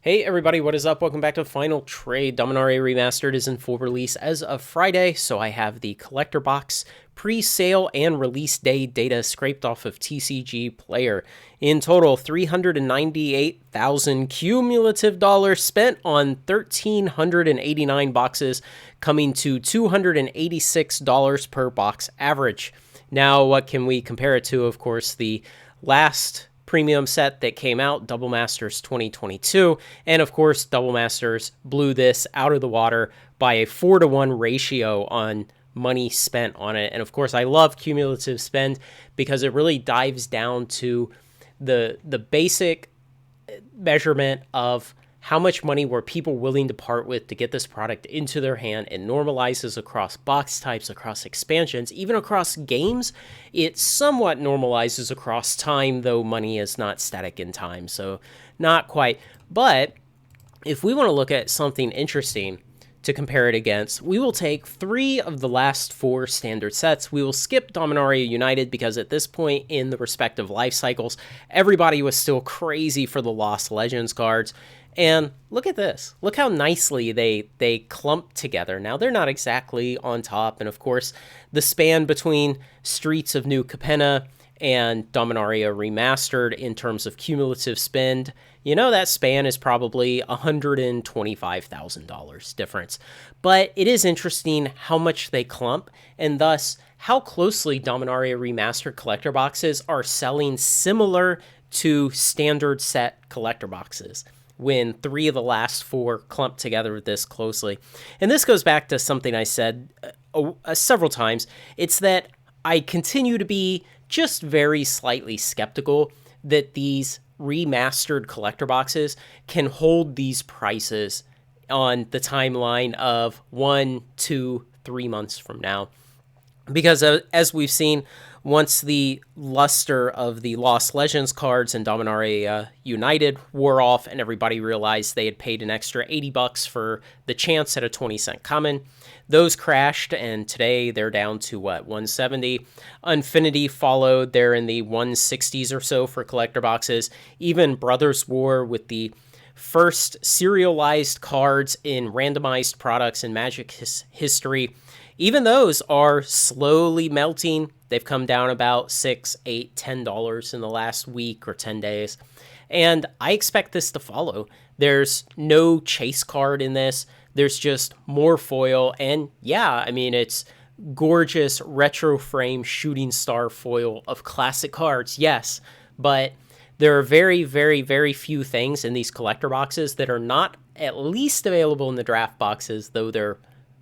Hey everybody, what is up? Welcome back to Final Trade. Dominaria Remastered is in full release as of Friday, so I have the collector box, pre-sale, and release day data scraped off of TCG Player. In total, 398,000 cumulative dollars spent on 1,389 boxes, coming to $286 per box average. Now, what can we compare it to? Of course, the last premium set that came out, Double Masters 2022, and of course Double Masters blew this out of the water by a 4-to-1 ratio on money spent on it. And of course I love cumulative spend because it really dives down to the basic measurement of how much money were people willing to part with to get this product into their hand. It normalizes across box types, across expansions, even across games. It somewhat normalizes across time, though money is not static in time, so not quite. But if we want to look at something interesting to compare it against, we will take 3 of the last 4 standard sets. We will skip Dominaria United because at this point in the respective life cycles, everybody was still crazy for the Lost Legends cards. And look at this. Look how nicely they clump together. Now, they're not exactly on top. And of course, the span between Streets of New Capenna and Dominaria Remastered in terms of cumulative spend, you know, that span is probably $125,000 difference. But it is interesting how much they clump, and thus how closely Dominaria Remastered collector boxes are selling similar to standard set collector boxes when 3 of the last 4 clump together this closely. And this goes back to something I said several times. It's that I continue to be just very slightly skeptical that these remastered collector boxes can hold these prices on the timeline of 1, 2, 3 months from now. Because as we've seen, once the luster of the Lost Legends cards and Dominaria United wore off and everybody realized they had paid an extra $80 for the chance at a 20-cent common, those crashed, and today they're down to, what, 170? Infinity followed. They're in the 160s or so for collector boxes. Even Brothers War, with the first serialized cards in randomized products in Magic history, even those are slowly melting. They've come down about $6, $8, $10 in the last week or 10 days. And I expect this to follow. There's no chase card in this. There's just more foil. And yeah, I mean, it's gorgeous retro frame shooting star foil of classic cards, yes. But there are very, very, very few things in these collector boxes that are not at least available in the draft boxes, though they're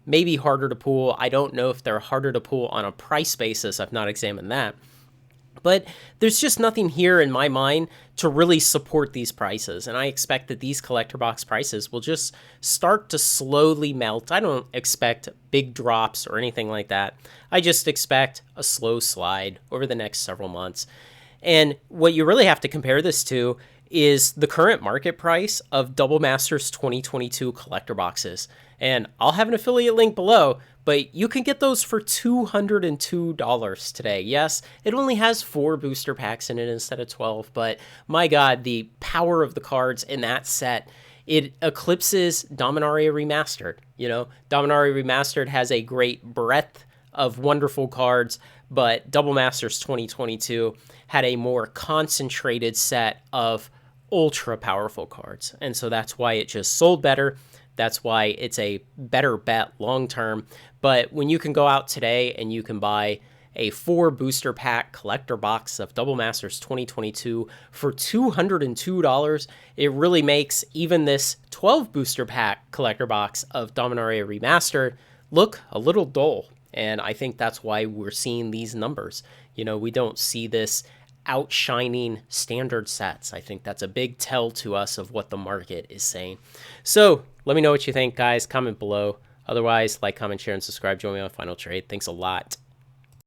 maybe harder to pull. I don't know if they're harder to pull on a price basis. I've not examined that. But there's just nothing here in my mind to really support these prices. And I expect that these collector box prices will just start to slowly melt. I don't expect big drops or anything like that. I just expect a slow slide over the next several months. And what you really have to compare this to is the current market price of Double Masters 2022 collector boxes. And I'll have an affiliate link below, but you can get those for $202 today. Yes, it only has 4 booster packs in it instead of 12, but my God, the power of the cards in that set, it eclipses Dominaria Remastered. You know, Dominaria Remastered has a great breadth of wonderful cards, but Double Masters 2022 had a more concentrated set of ultra powerful cards. And so that's why it just sold better. That's why it's a better bet long term. But when you can go out today and you can buy a 4 booster pack collector box of Double Masters 2022 for $202, it really makes even this 12 booster pack collector box of Dominaria Remastered look a little dull. And I think that's why we're seeing these numbers. You know, we don't see this outshining standard sets. I think that's a big tell to us of what the market is saying. So let me know what you think, guys. Comment below. Otherwise, like, comment, share, and subscribe. Join me on Final Trade. Thanks a lot.